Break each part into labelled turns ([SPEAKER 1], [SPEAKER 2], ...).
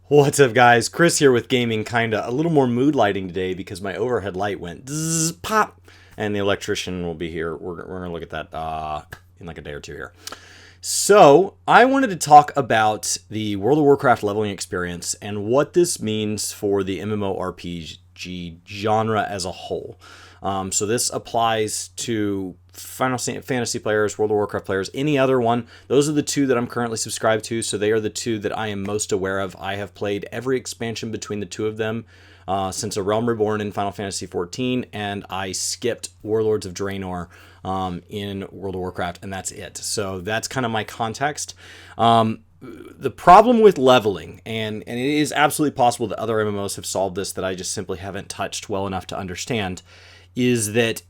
[SPEAKER 1] What's up, guys? Chris here with Gaming Kinda. A little more mood lighting today because my overhead light went zzz, pop, and the electrician will be here. We're going to look at that in like a day or two here. So, I wanted to talk about the World of Warcraft leveling experience and what this means for the MMORPG genre as a whole. So this applies to Final Fantasy players, World of Warcraft players, any other one. Those are the two that I'm currently subscribed to, so they are the two that I am most aware of. I have played every expansion between the two of them since A Realm Reborn in Final Fantasy XIV, and I skipped Warlords of Draenor in World of Warcraft, and that's it. So that's kind of my context. The problem with leveling, and it is absolutely possible that other MMOs have solved this that I just simply haven't touched well enough to understand, is that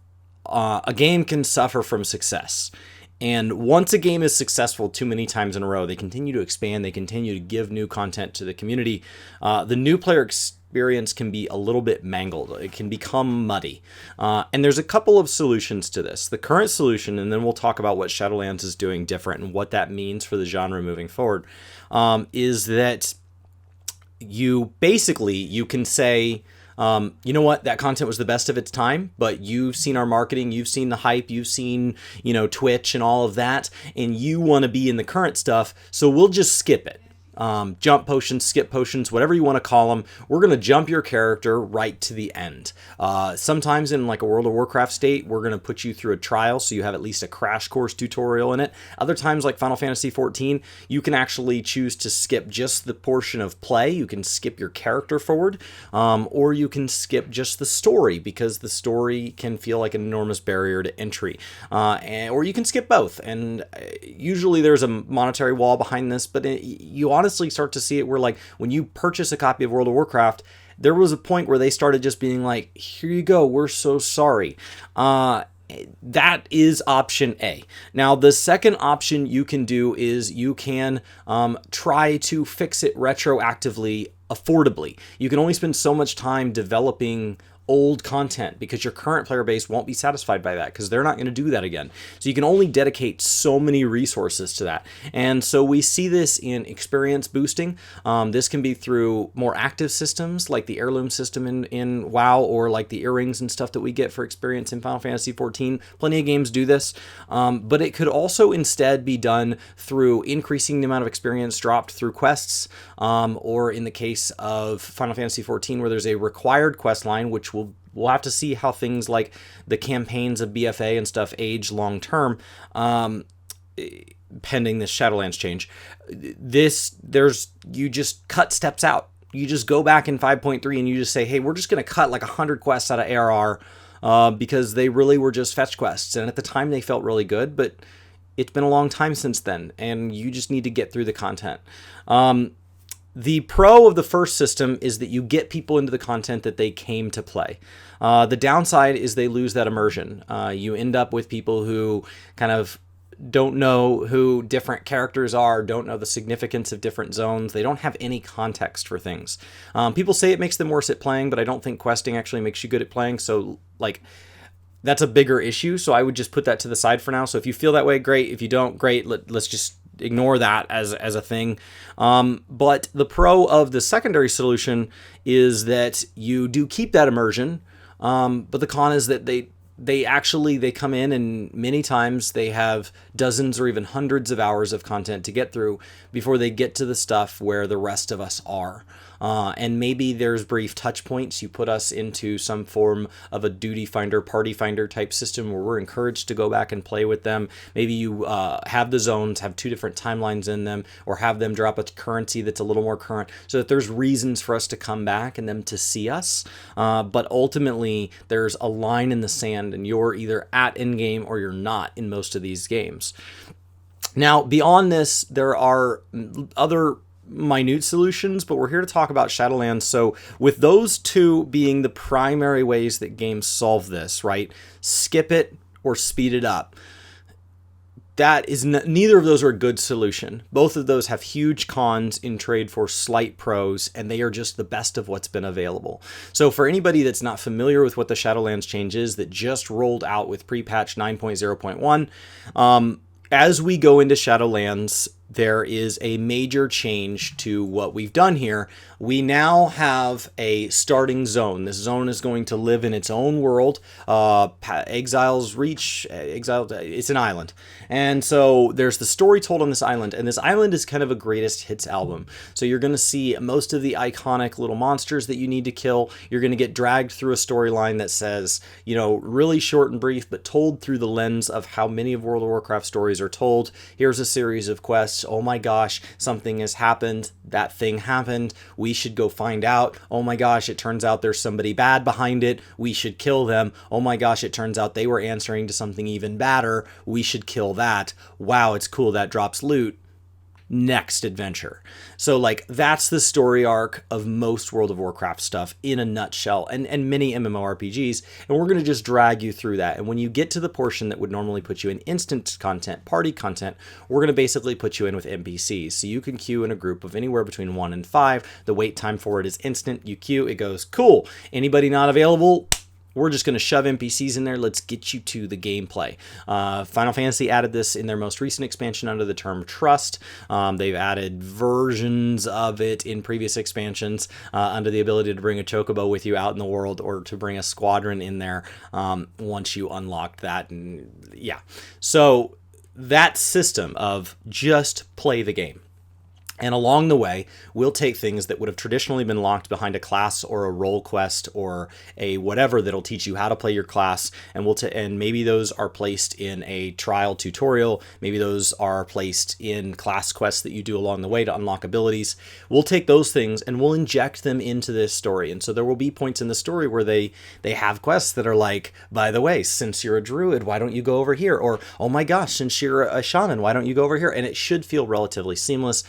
[SPEAKER 1] a game can suffer from success. And once a game is successful too many times in a row, they continue to expand, they continue to give new content to the community. The new player experience can be a little bit mangled. It can become muddy. And there's a couple of solutions to this. The current solution, and then we'll talk about what Shadowlands is doing different and what that means for the genre moving forward, is that you can say, you know what, that content was the best of its time, but you've seen our marketing, you've seen the hype, you've seen, Twitch and all of that, and you want to be in the current stuff, so we'll just skip it. Jump potions, skip potions, whatever you want to call them. We're going to jump your character right to the end. Sometimes in like a World of Warcraft state, we're going to put you through a trial so you have at least a crash course tutorial in it. Other times, like Final Fantasy XIV, you can actually choose to skip just the portion of play. You can skip your character forward, or you can skip just the story because the story can feel like an enormous barrier to entry. Or you can skip both, and usually there's a monetary wall behind this, but you honestly start to see it where, like, when you purchase a copy of World of Warcraft, there was a point where they started just being like, here you go, we're so sorry. That is option A. Now, the second option you can do is you can try to fix it retroactively, affordably. You can only spend so much time developing old content because your current player base won't be satisfied by that because they're not going to do that again. So you can only dedicate so many resources to that. And so we see this in experience boosting. This can be through more active systems like the heirloom system in WoW, or like the earrings and stuff that we get for experience in Final Fantasy XIV. Plenty of games do this. But it could also instead be done through increasing the amount of experience dropped through quests, or in the case of Final Fantasy XIV, where there's a required quest line, which we'll have to see how things like the campaigns of BFA and stuff age long term, pending this Shadowlands change. You just cut steps out. You just go back in 5.3 and you just say, hey, we're just going to cut like 100 quests out of ARR because they really were just fetch quests. And at the time they felt really good, but it's been a long time since then, and you just need to get through the content. The pro of the first system is that you get people into the content that they came to play. The downside is they lose that immersion. You end up with people who kind of don't know who different characters are, don't know the significance of different zones. They don't have any context for things. People say it makes them worse at playing, but I don't think questing actually makes you good at playing. So, like, that's a bigger issue. So I would just put that to the side for now. So if you feel that way, great. If you don't, great. Let's just ignore that as a thing. But the pro of the secondary solution is that you do keep that immersion. But the con is that they come in, and many times they have dozens or even hundreds of hours of content to get through before they get to the stuff where the rest of us are. And maybe there's brief touch points. You put us into some form of a duty finder, party finder type system where we're encouraged to go back and play with them. Maybe you have the zones, have two different timelines in them, or have them drop a currency that's a little more current so that there's reasons for us to come back and them to see us. But ultimately, there's a line in the sand, and you're either at endgame or you're not in most of these games. Now, beyond this, there are other minute solutions, but we're here to talk about Shadowlands. So with those two being the primary ways that games solve this, right? Skip it or speed it up. That is neither of those are a good solution. Both of those have huge cons in trade for slight pros, and they are just the best of what's been available. So for anybody that's not familiar with what the Shadowlands change is that just rolled out with prepatch 9.0.1, as we go into Shadowlands, there is a major change to what we've done here. We now have a starting zone. This zone is going to live in its own world. Exiles reach, it's an island. And so there's the story told on this island, and this island is kind of a greatest hits album. So you're going to see most of the iconic little monsters that you need to kill. You're going to get dragged through a storyline that says, you know, really short and brief, but told through the lens of how many of World of Warcraft stories are told. Here's a series of quests. Oh my gosh, something has happened. That thing happened. We should go find out. Oh my gosh, it turns out there's somebody bad behind it. We should kill them. Oh my gosh, it turns out they were answering to something even badder. We should kill that. Wow, it's cool. That drops loot. Next adventure. So like that's the story arc of most World of Warcraft stuff in a nutshell, and many MMORPGs, and we're going to just drag you through that. And when you get to the portion that would normally put you in instant content, party content, we're going to basically put you in with NPCs. So you can queue in a group of anywhere between 1 and 5. The wait time for it is instant. You queue, it goes, cool. Anybody not available? We're just going to shove NPCs in there. Let's get you to the gameplay. Final Fantasy added this in their most recent expansion under the term Trust. They've added versions of it in previous expansions under the ability to bring a chocobo with you out in the world, or to bring a squadron in there once you unlock that. And yeah, so that system of just play the game. And along the way, we'll take things that would have traditionally been locked behind a class or a role quest or a whatever that'll teach you how to play your class, and and maybe those are placed in a trial tutorial. Maybe those are placed in class quests that you do along the way to unlock abilities. We'll take those things and we'll inject them into this story. And so there will be points in the story where they have quests that are like, by the way, since you're a druid, why don't you go over here? Or, oh my gosh, since you're a shaman, why don't you go over here? And it should feel relatively seamless.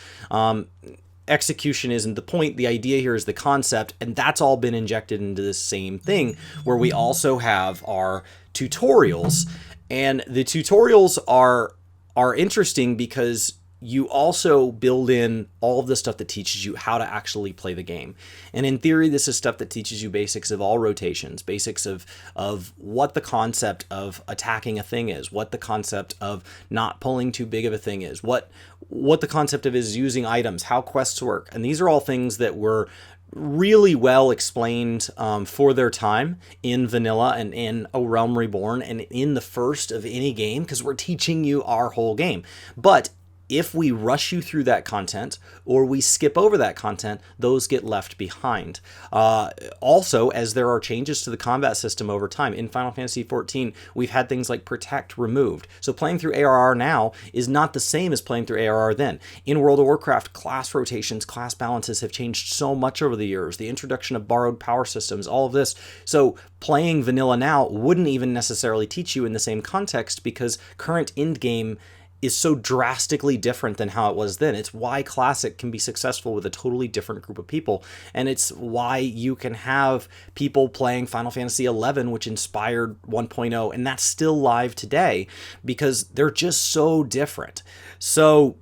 [SPEAKER 1] Execution isn't the point. The idea here is the concept, and that's all been injected into the same thing, where we also have our tutorials. And the tutorials are interesting because you also build in all of the stuff that teaches you how to actually play the game. And in theory, this is stuff that teaches you basics of all rotations, basics of what the concept of attacking a thing is, what the concept of not pulling too big of a thing is, what the concept of is using items, how quests work. And these are all things that were really well explained for their time in vanilla and in A Realm Reborn and in the first of any game, because we're teaching you our whole game. But if we rush you through that content or we skip over that content, those get left behind. Also, as there are changes to the combat system over time, in Final Fantasy XIV, we've had things like Protect removed. So playing through ARR now is not the same as playing through ARR then. In World of Warcraft, class rotations, class balances have changed so much over the years. The introduction of borrowed power systems, all of this. So playing vanilla now wouldn't even necessarily teach you in the same context, because current endgame is so drastically different than how it was then. It's why Classic can be successful with a totally different group of people. And it's why you can have people playing Final Fantasy XI, which inspired 1.0, and that's still live today, because they're just so different. So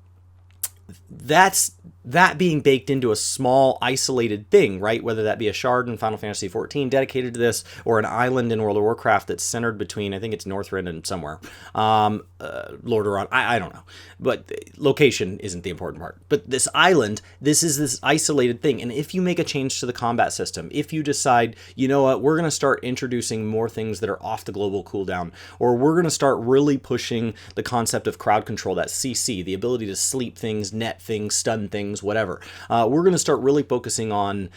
[SPEAKER 1] that's that being baked into a small isolated thing, right? Whether that be a shard in Final Fantasy XIV dedicated to this, or an island in World of Warcraft that's centered between, I think it's Northrend and somewhere, Lordaeron, I don't know, but location isn't the important part. But this island, this is this isolated thing, and if you make a change to the combat system, if you decide, you know what, we're going to start introducing more things that are off the global cooldown, or we're going to start really pushing the concept of crowd control, that CC, the ability to sleep things, net things, stun things, whatever. We're going to start really focusing on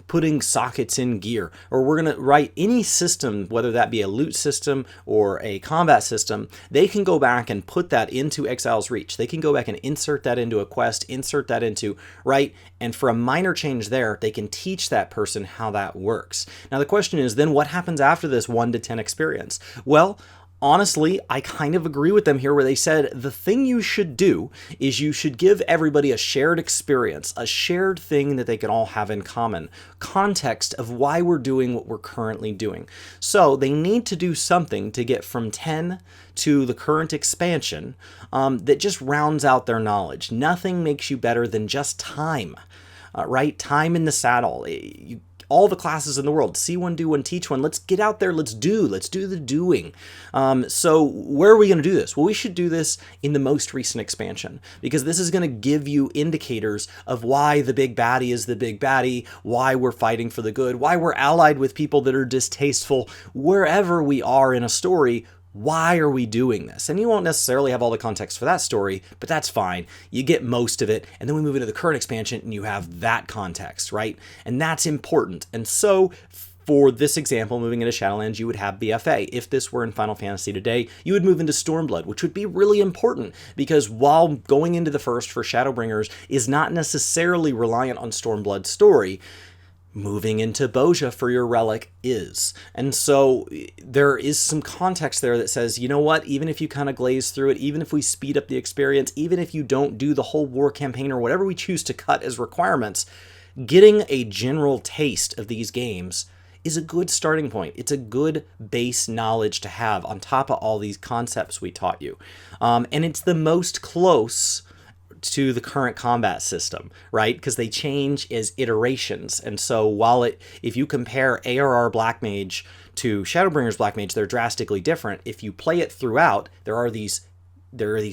[SPEAKER 1] putting sockets in gear, or we're going to write any system, whether that be a loot system or a combat system. They can go back and put that into Exile's Reach. They can go back and insert that into a quest, insert that into, right? And for a minor change there, they can teach that person how that works. Now the question is, then what happens after this 1 to 10 experience? Well, honestly, I kind of agree with them here, where they said the thing you should do is you should give everybody a shared experience, a shared thing that they can all have in common, context of why we're doing what we're currently doing. So they need to do something to get from 10 to the current expansion that just rounds out their knowledge. Nothing makes you better than just time, right? Time in the saddle. all the classes in the world. See one, do one, teach one. Let's get out there. Let's do the doing. So where are we going to do this? Well, we should do this in the most recent expansion, because this is going to give you indicators of why the big baddie is the big baddie, why we're fighting for the good, why we're allied with people that are distasteful. Wherever we are in a story, why are we doing this? And you won't necessarily have all the context for that story, but that's fine. You get most of it, and then we move into the current expansion and you have that context, right? And that's important. And so for this example, moving into Shadowlands, you would have BFA. If this were in Final Fantasy today, you would move into Stormblood, which would be really important, because while going into the first for Shadowbringers is not necessarily reliant on Stormblood's story, moving into Bozja for your relic is. And so there is some context there that says, you know what, even if you kind of glaze through it, even if we speed up the experience, even if you don't do the whole war campaign or whatever we choose to cut as requirements, getting a general taste of these games is a good starting point. It's a good base knowledge to have on top of all these concepts we taught you. And it's the most close to the current combat system, right? Because they change as iterations. And so while if you compare ARR Black Mage to Shadowbringers Black Mage, they're drastically different. If you play it throughout, there are these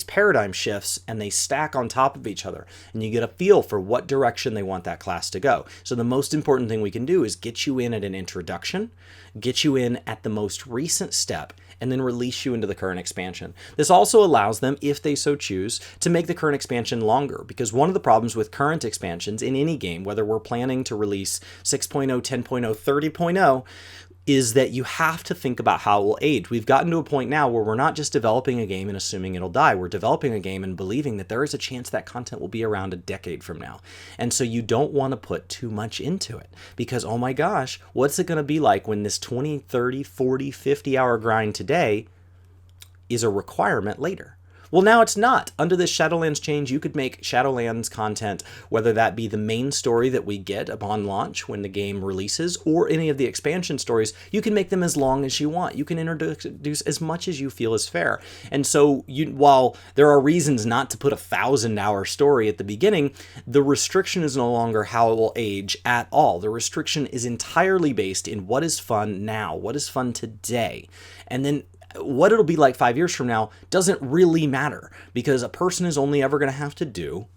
[SPEAKER 1] paradigm shifts, and they stack on top of each other, and you get a feel for what direction they want that class to go. So the most important thing we can do is get you in at an introduction, get you in at the most recent step, and then release you into the current expansion. This also allows them, if they so choose, to make the current expansion longer, because one of the problems with current expansions in any game, whether we're planning to release 6.0, 10.0, 30.0, is that you have to think about how it will age. We've gotten to a point now where we're not just developing a game and assuming it'll die. We're developing a game and believing that there is a chance that content will be around a decade from now. And so you don't want to put too much into it, because, oh my gosh, what's it going to be like when this 20, 30, 40, 50-hour grind today is a requirement later? Well, now it's not. Under this Shadowlands change, you could make Shadowlands content, whether that be the main story that we get upon launch when the game releases, or any of the expansion stories, you can make them as long as you want. You can introduce as much as you feel is fair. And so while there are reasons not to put a 1,000-hour story at the beginning, the restriction is no longer how it will age at all. The restriction is entirely based in what is fun now, what is fun today. And then what it'll be like 5 years from now doesn't really matter, because a person is only ever going to have to do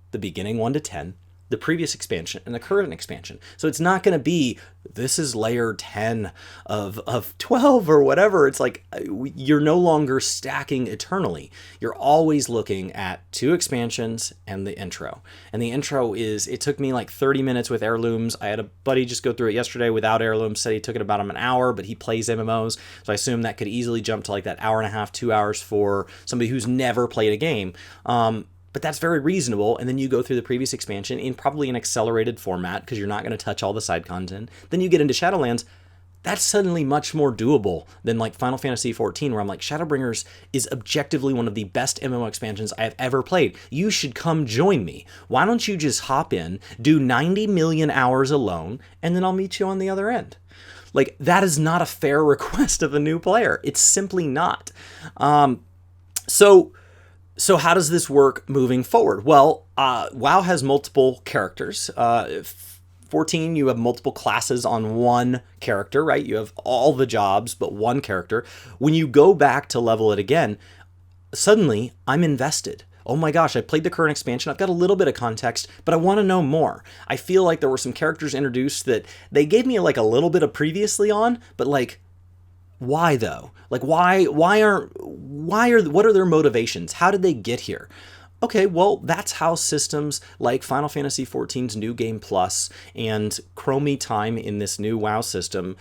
[SPEAKER 1] the beginning 1 to 10, the previous expansion, and the current expansion. So it's not going to be, this is layer 10 of 12 or whatever. It's like, you're no longer stacking eternally. You're always looking at 2 expansions and the intro. And the intro it took me like 30 minutes with heirlooms. I had a buddy just go through it yesterday without heirlooms, said he took it about an hour, but he plays MMOs. So I assume that could easily jump to like that hour and a half, 2 hours for somebody who's never played a game. But that's very reasonable. And then you go through the previous expansion in probably an accelerated format, because you're not going to touch all the side content. Then you get into Shadowlands. That's suddenly much more doable than like Final Fantasy XIV, where I'm like, Shadowbringers is objectively one of the best MMO expansions I have ever played. You should come join me. Why don't you just hop in, do 90 million hours alone, and then I'll meet you on the other end? Like, that is not a fair request of a new player. It's simply not. So how does this work moving forward? Well, WoW has multiple characters. 14, you have multiple classes on one character, right? You have all the jobs, but one character. When you go back to level it again, suddenly I'm invested. Oh my gosh, I played the current expansion. I've got a little bit of context, but I want to know more. I feel like there were some characters introduced that they gave me like a little bit of previously on, but like, why though? Like, what are their motivations? How did they get here? Okay, well, that's how systems like Final Fantasy XIV's New Game Plus and Chromie Time in this new WoW system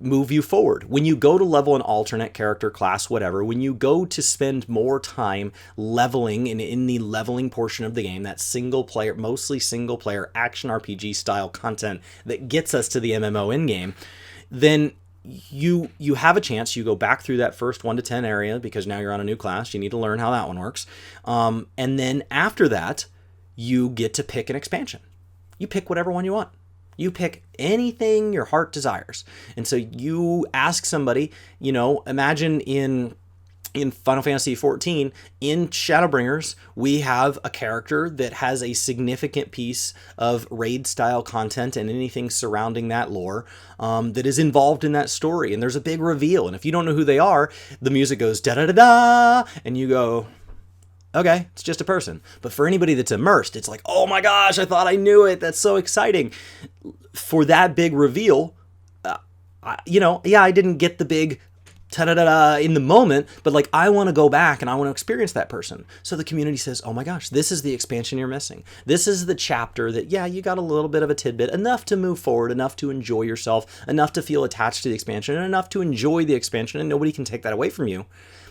[SPEAKER 1] move you forward. When you go to level an alternate character class, whatever, when you go to spend more time leveling in the leveling portion of the game, that single player, mostly single player action RPG style content that gets us to the MMO endgame, then you have a chance. You go back through that first 1 to 10 area, because now you're on a new class. You need to learn how that one works. And then after that, you get to pick an expansion. You pick whatever one you want. You pick anything your heart desires. And so you ask somebody, imagine in in Final Fantasy XIV, in Shadowbringers, we have a character that has a significant piece of raid-style content and anything surrounding that lore that is involved in that story. And there's a big reveal. And if you don't know who they are, the music goes da-da-da-da, and you go, okay, it's just a person. But for anybody that's immersed, it's like, oh my gosh, I thought I knew it. That's so exciting. For that big reveal, I didn't get the big ta-da-da-da in the moment, but like I want to go back and I want to experience that person. So the community says, oh my gosh, this is the expansion you're missing. This is the chapter that, yeah, you got a little bit of a tidbit, enough to move forward, enough to enjoy yourself, enough to feel attached to the expansion, and enough to enjoy the expansion, and nobody can take that away from you.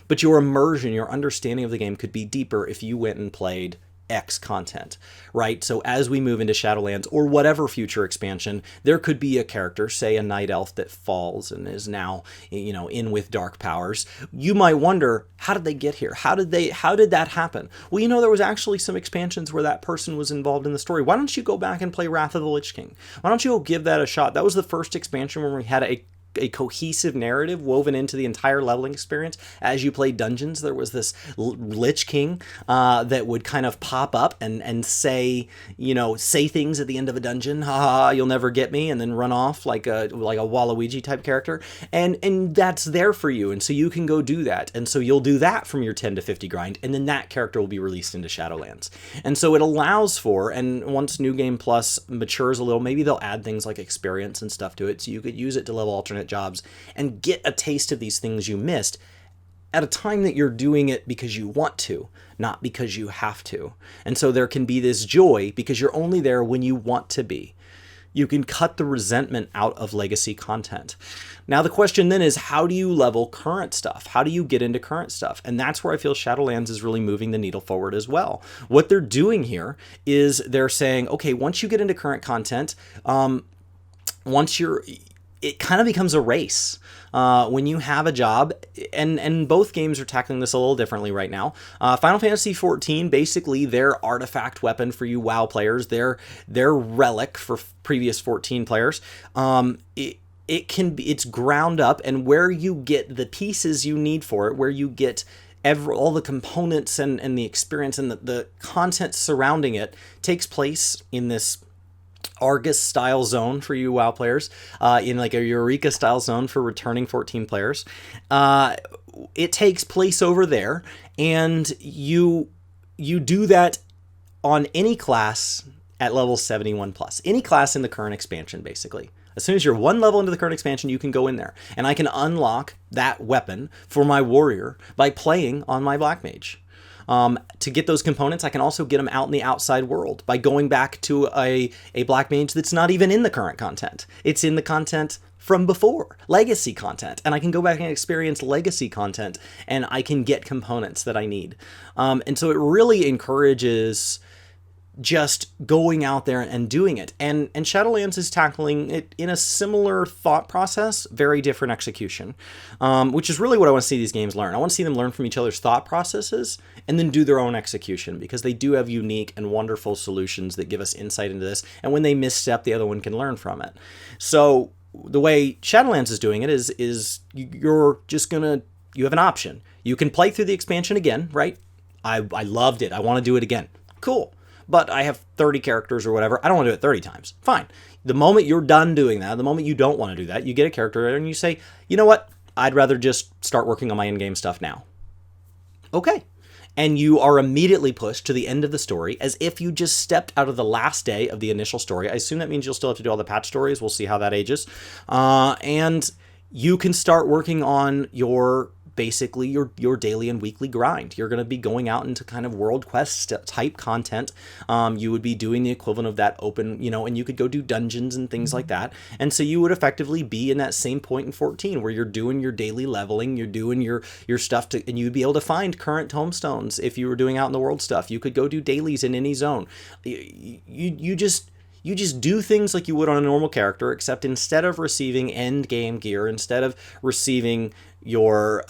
[SPEAKER 1] But your immersion, your understanding of the game could be deeper if you went and played X content, right? So as we move into Shadowlands or whatever future expansion, there could be a character, say a night elf that falls and is now, in with dark powers. You might wonder, how did they get here? How did that happen? Well, there was actually some expansions where that person was involved in the story. Why don't you go back and play Wrath of the Lich King? Why don't you go give that a shot? That was the first expansion where we had a cohesive narrative woven into the entire leveling experience. As you played dungeons, there was this Lich King that would kind of pop up and say things at the end of a dungeon, ha, you'll never get me, and then run off like a Waluigi type character, and that's there for you, and so you can go do that, and so you'll do that from your 10 to 50 grind, and then that character will be released into Shadowlands. And so it allows for, and once New Game Plus matures a little, maybe they'll add things like experience and stuff to it, so you could use it to level alternate jobs and get a taste of these things you missed at a time that you're doing it because you want to, not because you have to. And so there can be this joy because you're only there when you want to be. You can cut the resentment out of legacy content. Now the question then is, how do you level current stuff? How do you get into current stuff? And that's where I feel Shadowlands is really moving the needle forward as well. What they're doing here is they're saying, okay, once you get into current content, it kind of becomes a race. When you have a job, and both games are tackling this a little differently right now. Final Fantasy XIV, basically their artifact weapon for you WoW players, their relic for previous 14 players, it's ground up, and where you get the pieces you need for it, where you get all the components and the experience and the content surrounding it takes place in this Argus style zone for you WoW players, in like a Eureka style zone for returning 14 players. It takes place over there, and you do that on any class at level 71 plus. Any class in the current expansion, basically. As soon as you're one level into the current expansion, you can go in there. And I can unlock that weapon for my warrior by playing on my Black Mage. To get those components, I can also get them out in the outside world by going back to a Black Mage that's not even in the current content. It's in the content from before, legacy content, and I can go back and experience legacy content, and I can get components that I need. And so it really encourages just going out there and doing it. And Shadowlands is tackling it in a similar thought process, very different execution, which is really what I want to see these games learn. I want to see them learn from each other's thought processes and then do their own execution, because they do have unique and wonderful solutions that give us insight into this. And when they misstep, the other one can learn from it. So the way Shadowlands is doing it is you're just you have an option. You can play through the expansion again, right? I loved it. I want to do it again. Cool. But I have 30 characters or whatever. I don't want to do it 30 times. Fine. The moment you're done doing that, the moment you don't want to do that, you get a character and you say, you know what? I'd rather just start working on my in-game stuff now. Okay. And you are immediately pushed to the end of the story as if you just stepped out of the last day of the initial story. I assume that means you'll still have to do all the patch stories. We'll see how that ages. And you can start working on your daily and weekly grind. You're going to be going out into kind of world quest type content. You would be doing the equivalent of that open, and you could go do dungeons and things like that. And so you would effectively be in that same point in 14 where you're doing your daily leveling, you're doing your stuff and you'd be able to find current tomestones. If you were doing out in the world stuff, you could go do dailies in any zone. You just do things like you would on a normal character, except instead of receiving end game gear, instead of receiving your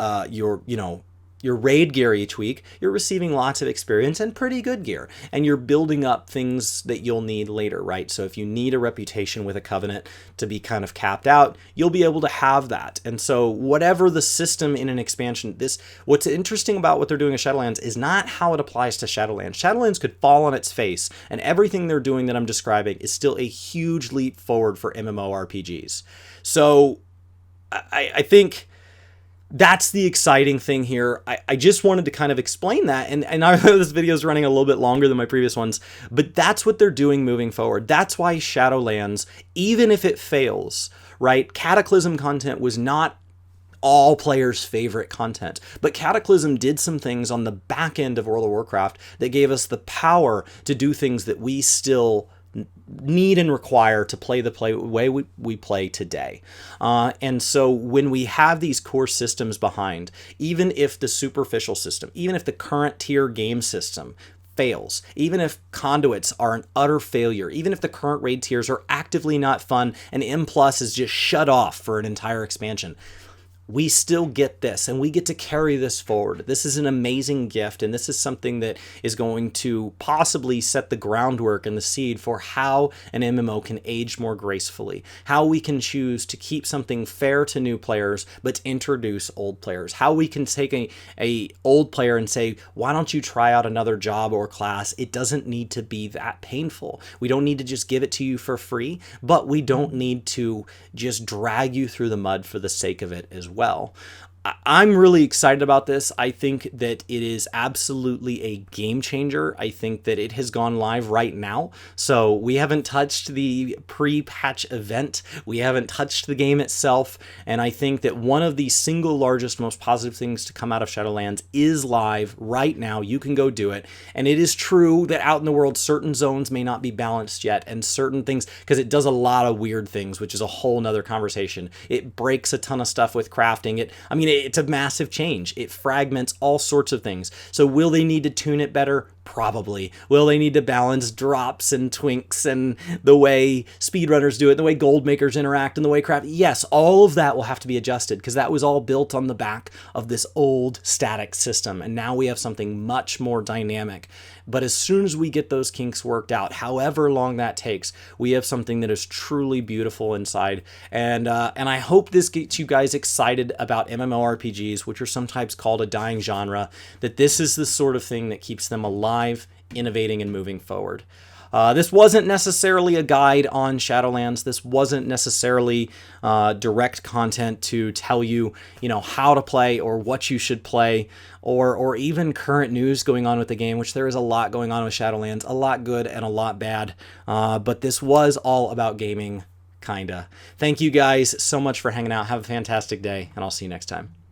[SPEAKER 1] your raid gear each week, you're receiving lots of experience and pretty good gear. And you're building up things that you'll need later, right? So if you need a reputation with a covenant to be kind of capped out, you'll be able to have that. And so whatever the system in an expansion, what's interesting about what they're doing in Shadowlands is not how it applies to Shadowlands. Shadowlands could fall on its face, and everything they're doing that I'm describing is still a huge leap forward for MMORPGs. So I think that's the exciting thing here. I just wanted to kind of explain that, and I know this video is running a little bit longer than my previous ones, but that's what they're doing moving forward. That's why Shadowlands, even if it fails, right? Cataclysm content was not all players' favorite content, but Cataclysm did some things on the back end of World of Warcraft that gave us the power to do things that we still need and require to play the way we play today. And so when we have these core systems behind, even if the superficial system, even if the current tier game system fails, even if conduits are an utter failure, even if the current raid tiers are actively not fun and M+ is just shut off for an entire expansion, we still get this, and we get to carry this forward. This is an amazing gift, and this is something that is going to possibly set the groundwork and the seed for how an MMO can age more gracefully, how we can choose to keep something fair to new players, but introduce old players, how we can take a old player and say, why don't you try out another job or class? It doesn't need to be that painful. We don't need to just give it to you for free, but we don't need to just drag you through the mud for the sake of it as well. I'm really excited about this. I think that it is absolutely a game changer. I think that it has gone live right now. So we haven't touched the pre-patch event. We haven't touched the game itself. And I think that one of the single largest, most positive things to come out of Shadowlands is live right now. You can go do it. And it is true that out in the world, certain zones may not be balanced yet, and certain things, because it does a lot of weird things, which is a whole nother conversation. It breaks a ton of stuff with crafting. It's a massive change. It fragments all sorts of things. So will they need to tune it better? Probably. Will they need to balance drops and twinks and the way speedrunners do it, the way gold makers interact, and the way craft? Yes, all of that will have to be adjusted, because that was all built on the back of this old static system. And now we have something much more dynamic. But as soon as we get those kinks worked out, however long that takes, we have something that is truly beautiful inside. And I hope this gets you guys excited about MMORPGs, which are sometimes called a dying genre, that this is the sort of thing that keeps them alive, innovating, and moving forward. This wasn't necessarily a guide on Shadowlands. This wasn't necessarily direct content to tell you, how to play or what you should play, or even current news going on with the game, which there is a lot going on with Shadowlands, a lot good and a lot bad. But this was all about gaming, kinda. Thank you guys so much for hanging out. Have a fantastic day, and I'll see you next time.